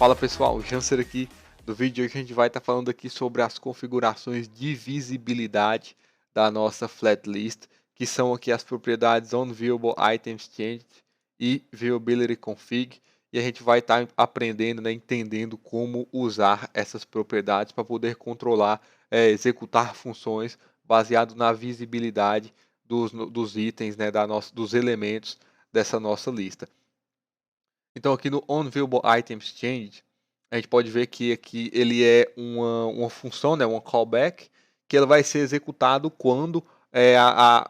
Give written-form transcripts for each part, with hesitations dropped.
Fala pessoal, Janser aqui. No vídeo de hoje a gente vai estar falando aqui sobre as configurações de visibilidade da nossa flat list, que são aqui as propriedades onViewableItemsChanged e ViewabilityConfig, e a gente vai estar aprendendo, né, entendendo como usar essas propriedades para poder controlar, executar funções baseado na visibilidade dos itens, né, dos elementos dessa nossa lista. Então aqui no onViewableItemsChanged, a gente pode ver que aqui ele é uma função, né, uma callback, que ela vai ser executado quando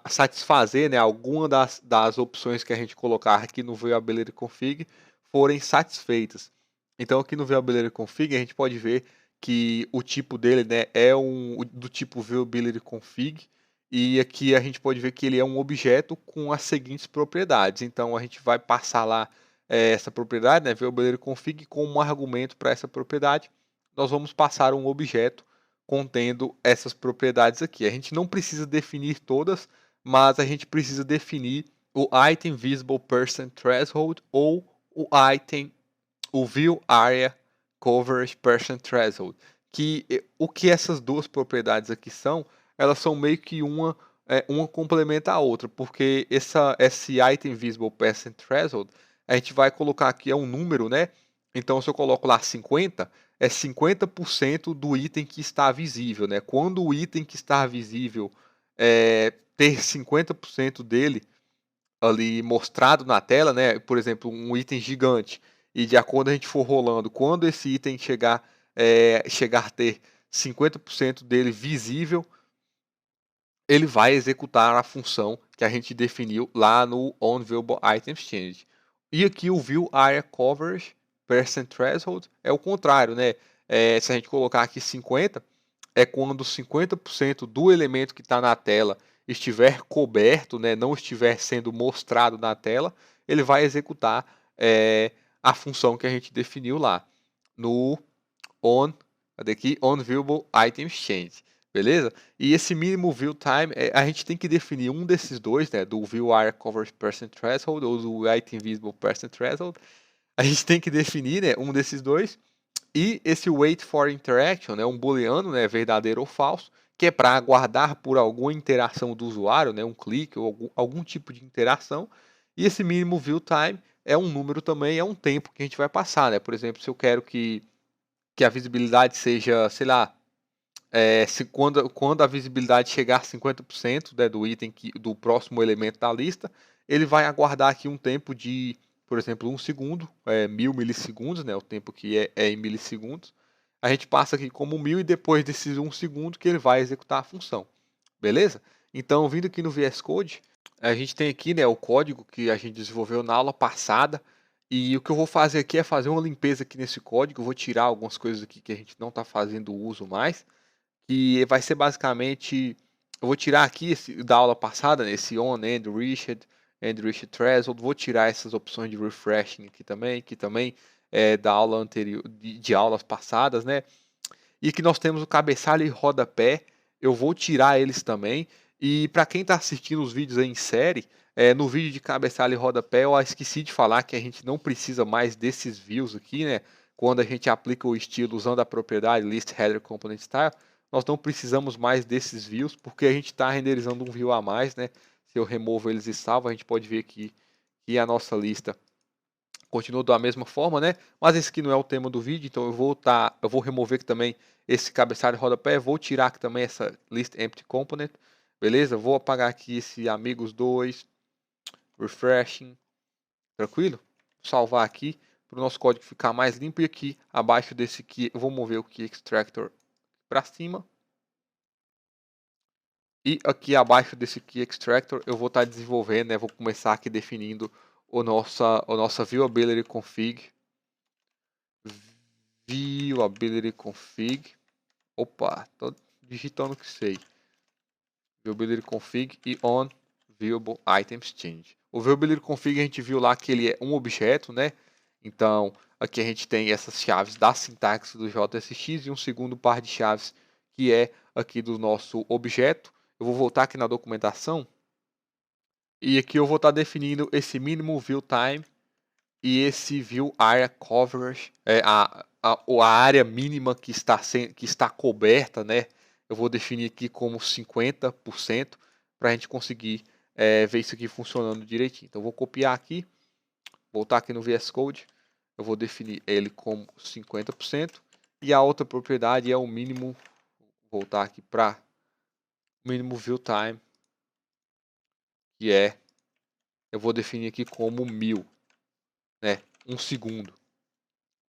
satisfazer, né, alguma das opções que a gente colocar aqui no ViewabilityConfig forem satisfeitas. Então aqui no ViewabilityConfig a gente pode ver que o tipo dele, né, é do tipo ViewabilityConfig, e aqui a gente pode ver que ele é um objeto com as seguintes propriedades. Então a gente vai passar lá essa propriedade, né, ViewabilityConfig, como um argumento para essa propriedade, nós vamos passar um objeto contendo essas propriedades aqui. A gente não precisa definir todas, mas a gente precisa definir o item visible person threshold ou o view area coverage person threshold. O que essas duas propriedades aqui são, elas são meio que uma complementa a outra, porque esse item visible person threshold, a gente vai colocar aqui um número, né? Então, se eu coloco lá 50, é 50% do item que está visível, né? Quando o item que está visível ter 50% dele ali mostrado na tela, né? Por exemplo, um item gigante, e de acordo a gente for rolando, quando esse item chegar a ter 50% dele visível, ele vai executar a função que a gente definiu lá no onViewableItemsChanged. E aqui o ViewAreaCoverage Percent Threshold é o contrário, né? Se a gente colocar aqui 50, é quando 50% do elemento que está na tela estiver coberto, né, não estiver sendo mostrado na tela, ele vai executar a função que a gente definiu lá no onViewableItemsChanged. Beleza? E esse mínimo view time, a gente tem que definir um desses dois, né, do ViewAreaCoverage_Threshold ou do itemVisiblePercent_Threshold. A gente tem que definir, né, um desses dois. E esse wait for interaction, né, um booleano, né, verdadeiro ou falso, que é para aguardar por alguma interação do usuário, né, um clique ou algum tipo de interação. E esse mínimo view time é um número também, é um tempo que a gente vai passar, né? Por exemplo, se eu quero que a visibilidade seja, sei lá, quando a visibilidade chegar a 50%, né, do item do próximo elemento da lista, ele vai aguardar aqui um tempo de, por exemplo, 1 segundo, 1000 milissegundos, né, o tempo que é em milissegundos. A gente passa aqui como 1000 e depois desses 1 segundo que ele vai executar a função. Beleza? Então, vindo aqui no VS Code, a gente tem aqui, né, o código que a gente desenvolveu na aula passada. E o que eu vou fazer aqui é fazer uma limpeza aqui nesse código. Eu vou tirar algumas coisas aqui que a gente não está fazendo uso mais, que vai ser basicamente, eu vou tirar aqui da aula passada, né, esse on, enriched threshold, vou tirar essas opções de refreshing aqui também, que também é da aula anterior, de aulas passadas, né? E que nós temos o cabeçalho e rodapé, eu vou tirar eles também. E para quem está assistindo os vídeos aí em série, no vídeo de cabeçalho e rodapé, eu esqueci de falar que a gente não precisa mais desses views aqui, né? Quando a gente aplica o estilo usando a propriedade list header component style, nós não precisamos mais desses views, porque a gente está renderizando um view a mais, né? Se eu removo eles e salvo, a gente pode ver que a nossa lista continua da mesma forma, né? Mas esse aqui não é o tema do vídeo, então eu vou remover aqui também esse cabeçalho e rodapé, vou tirar aqui também essa list empty component, beleza? Vou apagar aqui esse amigos 2, refreshing, tranquilo? Salvar aqui para o nosso código ficar mais limpo, e aqui abaixo desse aqui eu vou mover o key extractor para cima. E aqui abaixo desse key extractor eu vou estar desenvolvendo, né? Vou começar aqui definindo o nossa viewability config. Viewability config. Opa, tô digitando que sei. Viewability config e on viewable items change. O viewability config a gente viu lá que ele é um objeto, né? Então, aqui a gente tem essas chaves da sintaxe do JSX e um segundo par de chaves que é aqui do nosso objeto. Eu vou voltar aqui na documentação e aqui eu vou estar definindo esse mínimo view time e esse view area coverage, a área mínima que está coberta, né? Eu vou definir aqui como 50% para a gente conseguir ver isso aqui funcionando direitinho. Então, eu vou copiar aqui, voltar aqui no VS Code, eu vou definir ele como 50%, e a outra propriedade é o mínimo, voltar aqui para mínimo view time, que eu vou definir aqui como 1000, né? 1 segundo,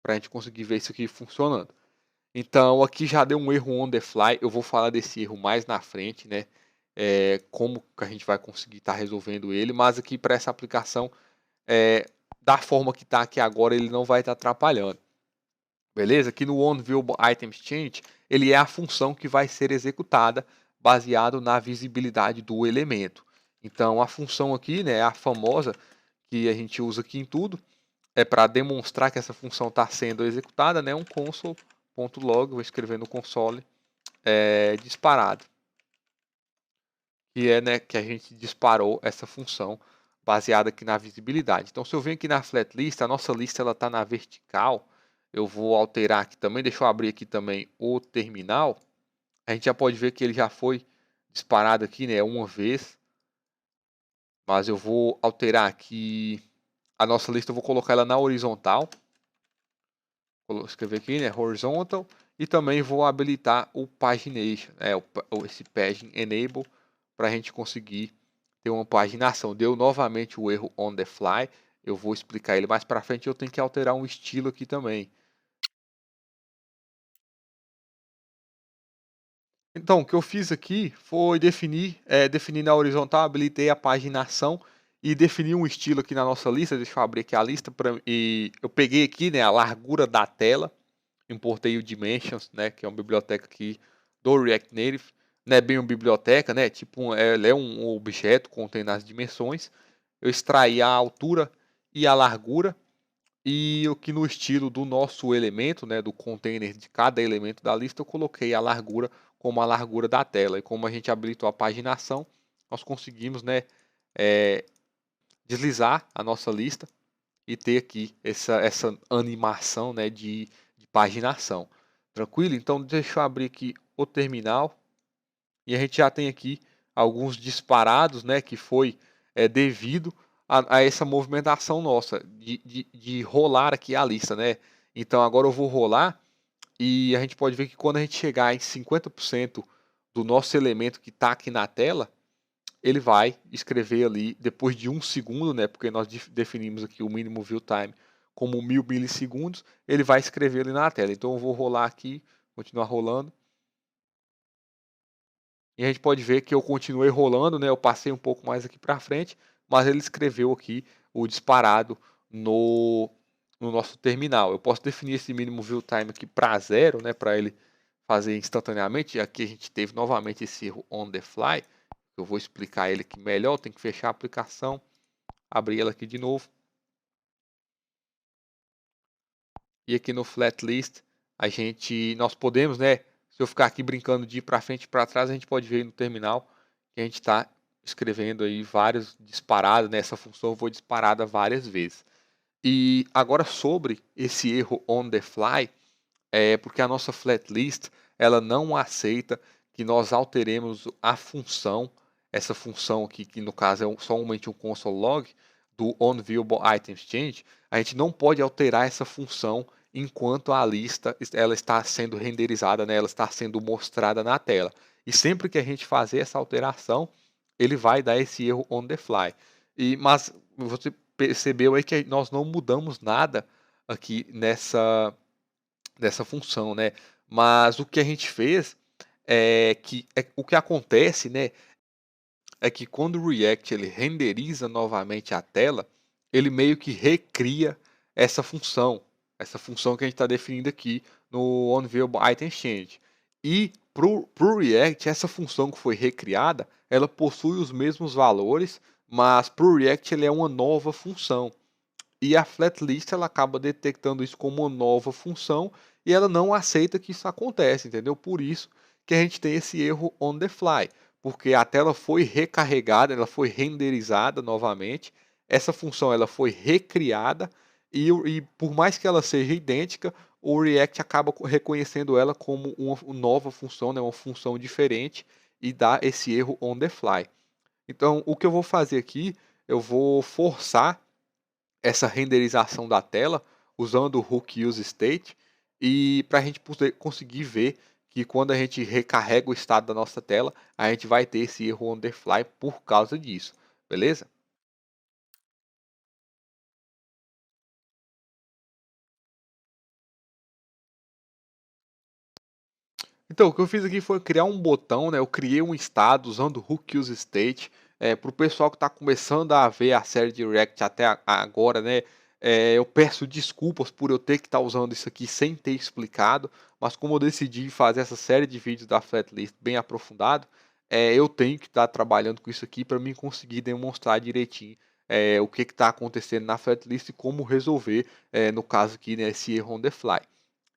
para a gente conseguir ver isso aqui funcionando. Então, aqui já deu um erro on the fly. Eu vou falar desse erro mais na frente, né? Como que a gente vai conseguir estar resolvendo ele. Mas aqui para essa aplicação, da forma que está aqui agora, ele não vai estar atrapalhando. Beleza? Aqui no onViewAbleItemExchange, ele é a função que vai ser executada baseado na visibilidade do elemento. Então, a função aqui, né, a famosa que a gente usa aqui em tudo, é para demonstrar que essa função está sendo executada, né, um console.log, vou escrever no console, disparado, que é, né, que a gente disparou essa função baseada aqui na visibilidade. Então, se eu venho aqui na flat list, a nossa lista está na vertical, eu vou alterar aqui também, deixa eu abrir aqui também o terminal, a gente já pode ver que ele já foi disparado aqui, né, uma vez, mas eu vou alterar aqui a nossa lista, eu vou colocar ela na horizontal, vou escrever aqui, né, horizontal, e também vou habilitar o pagination, esse pagin enable, para a gente conseguir ter uma paginação. Deu novamente o erro on the fly, eu vou explicar ele mais para frente, eu tenho que alterar um estilo aqui também. Então, o que eu fiz aqui foi definir na horizontal, habilitei a paginação e defini um estilo aqui na nossa lista. Deixa eu abrir aqui a lista e eu peguei aqui, né, a largura da tela, importei o Dimensions, né, que é uma biblioteca aqui do React Native. Não é bem uma biblioteca, né? Tipo, ele é um objeto contendo as dimensões. Eu extraí a altura e a largura e aqui no estilo do nosso elemento, né, do container de cada elemento da lista, eu coloquei a largura como a largura da tela. E como a gente habilitou a paginação, nós conseguimos, né, deslizar a nossa lista e ter aqui essa animação, né, de paginação. Tranquilo? Então deixa eu abrir aqui o terminal e a gente já tem aqui alguns disparados, né, que foi devido a essa movimentação nossa de rolar aqui a lista, né? Então agora eu vou rolar e a gente pode ver que quando a gente chegar em 50% do nosso elemento que está aqui na tela, ele vai escrever ali depois de 1 segundo, né? Porque nós definimos aqui o mínimo view time como 1000 milissegundos, ele vai escrever ali na tela. Então eu vou rolar aqui, continuar rolando. E a gente pode ver que eu continuei rolando, né? Eu passei um pouco mais aqui para frente, mas ele escreveu aqui o disparado no nosso terminal. Eu posso definir esse mínimo view time aqui para 0, né? Para ele fazer instantaneamente. E aqui a gente teve novamente esse erro on the fly. Eu vou explicar ele aqui melhor. Tem que fechar a aplicação, abrir ela aqui de novo. E aqui no flat list nós podemos, né? Se eu ficar aqui brincando de ir para frente e para trás, a gente pode ver no terminal que a gente está escrevendo aí vários disparados, né? Essa função foi disparada várias vezes. E agora sobre esse erro on the fly, porque a nossa flat list ela não aceita que nós alteremos a função, essa função aqui, que no caso é somente um console log do onViewAbleItemExchange, a gente não pode alterar essa função enquanto a lista ela está sendo renderizada, né? Ela está sendo mostrada na tela. E sempre que a gente fazer essa alteração, ele vai dar esse erro on the fly. Mas você percebeu aí que nós não mudamos nada aqui dessa função, né? Mas o que a gente fez o que acontece, né, é que quando o React ele renderiza novamente a tela, ele meio que recria essa função que a gente está definindo aqui no onViewAbleItemExchange. E para o React, essa função que foi recriada, ela possui os mesmos valores, mas para o React ele é uma nova função. E a flatlist ela acaba detectando isso como uma nova função e ela não aceita que isso aconteça, entendeu? Por isso que a gente tem esse erro on the fly, porque a tela foi recarregada, ela foi renderizada novamente, essa função ela foi recriada e por mais que ela seja idêntica, o React acaba reconhecendo ela como uma nova função, né, uma função diferente, e dá esse erro on the fly. Então, o que eu vou fazer aqui, eu vou forçar essa renderização da tela usando o hook use state, e para a gente poder conseguir ver que quando a gente recarrega o estado da nossa tela, a gente vai ter esse erro on the fly por causa disso, beleza? Então, o que eu fiz aqui foi criar um botão, né? Eu criei um estado usando o hook use state. Para o pessoal que está começando a ver a série de React até agora, né? Eu peço desculpas por eu ter que estar usando isso aqui sem ter explicado, mas como eu decidi fazer essa série de vídeos da Flatlist bem aprofundado, eu tenho que estar trabalhando com isso aqui para mim conseguir demonstrar direitinho o que está acontecendo na Flatlist e como resolver, no caso aqui, né, esse erro on the fly.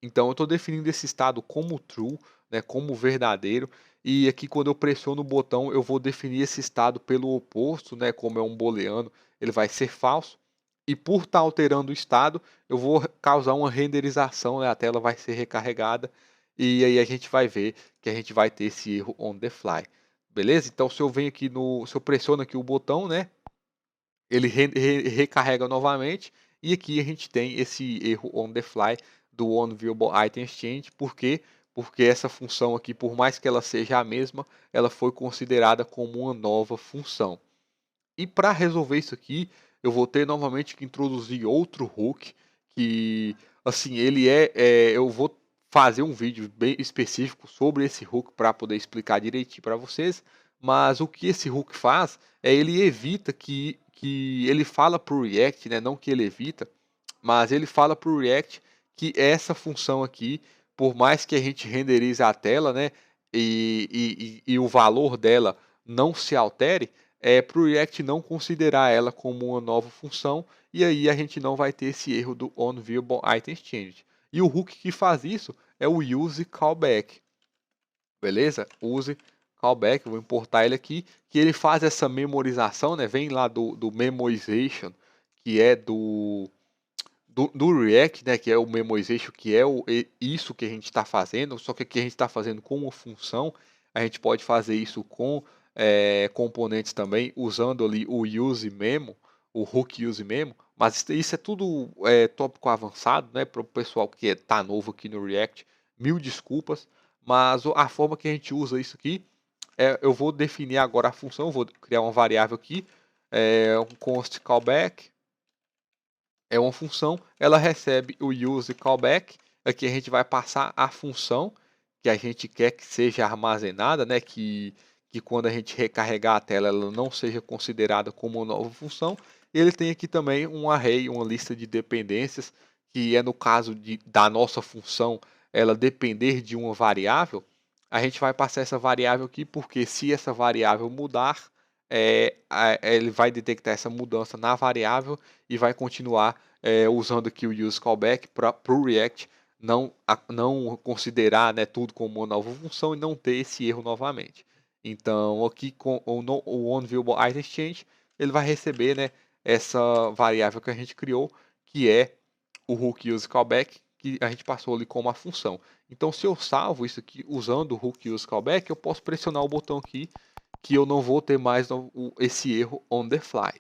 Então eu estou definindo esse estado como true, né, como verdadeiro, e aqui quando eu pressiono o botão eu vou definir esse estado pelo oposto, né, como é um booleano, ele vai ser falso, e por estar alterando o estado, eu vou causar uma renderização, né, a tela vai ser recarregada, e aí a gente vai ver que a gente vai ter esse erro on the fly. Beleza? Então se eu venho aqui se eu pressiono aqui o botão, né, ele recarrega novamente, e aqui a gente tem esse erro on the fly do onViewableItemExchange. Por quê? Porque essa função aqui, por mais que ela seja a mesma, ela foi considerada como uma nova função. E para resolver isso aqui, eu vou ter novamente que introduzir outro hook, que assim, eu vou fazer um vídeo bem específico sobre esse hook para poder explicar direitinho para vocês, mas o que esse hook faz é ele evita que ele fala para o React, né, não que ele evita, mas ele fala para o React que essa função aqui, por mais que a gente renderize a tela, né, e o valor dela não se altere, para o React não considerar ela como uma nova função, e aí a gente não vai ter esse erro do onViewableItemExchange. E o hook que faz isso é o useCallback, beleza? Use callback, vou importar ele aqui, que ele faz essa memorização, né? Vem lá do memoization, que é do React, né? Que é o memoization, que é isso que a gente está fazendo, só que aqui a gente está fazendo com uma função, a gente pode fazer isso com componentes também, usando ali o useMemo, o hook useMemo, mas isso é tudo tópico avançado, né? Para o pessoal que está novo aqui no React, mil desculpas, mas a forma que a gente usa isso aqui eu vou definir agora a função, vou criar uma variável aqui, um const callback, é uma função, ela recebe o use callback, aqui a gente vai passar a função que a gente quer que seja armazenada, né, que quando a gente recarregar a tela ela não seja considerada como uma nova função. Ele tem aqui também um array, uma lista de dependências, que é no caso da nossa função ela depender de uma variável, a gente vai passar essa variável aqui, porque se essa variável mudar, ele vai detectar essa mudança na variável e vai continuar usando aqui o use callback para o React não considerar, né, tudo como uma nova função e não ter esse erro novamente. Então aqui com o onViewableItemExchange ele vai receber, né, essa variável que a gente criou, que é o hook use callback, que a gente passou ali como uma função. Então se eu salvo isso aqui usando o hook use callback, eu posso pressionar o botão aqui que eu não vou ter mais esse erro on the fly.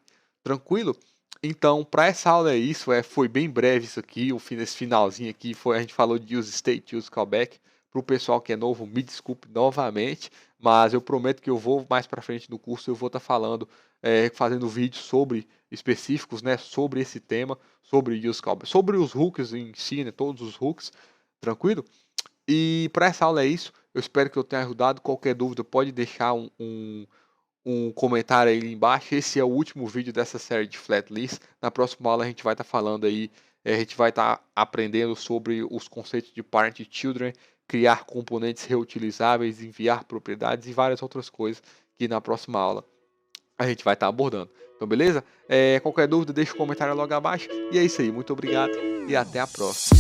Tranquilo? Então, para essa aula é isso, foi bem breve isso aqui, esse finalzinho aqui, a gente falou de use state, use callback. Para o pessoal que é novo, me desculpe novamente, mas eu prometo que eu vou mais para frente no curso, eu vou estar falando, fazendo vídeos sobre específicos, né, sobre esse tema, sobre use callback, sobre os hooks em si, né, todos os hooks, tranquilo? E para essa aula é isso. Eu espero que eu tenha ajudado. Qualquer dúvida, pode deixar um comentário aí embaixo. Esse é o último vídeo dessa série de Flatlist. Na próxima aula a gente vai estar falando aí, a gente vai estar aprendendo sobre os conceitos de Parent e Children, criar componentes reutilizáveis, enviar propriedades e várias outras coisas que na próxima aula a gente vai estar abordando. Então, beleza? Qualquer dúvida, deixa o comentário logo abaixo. E é isso aí. Muito obrigado e até a próxima.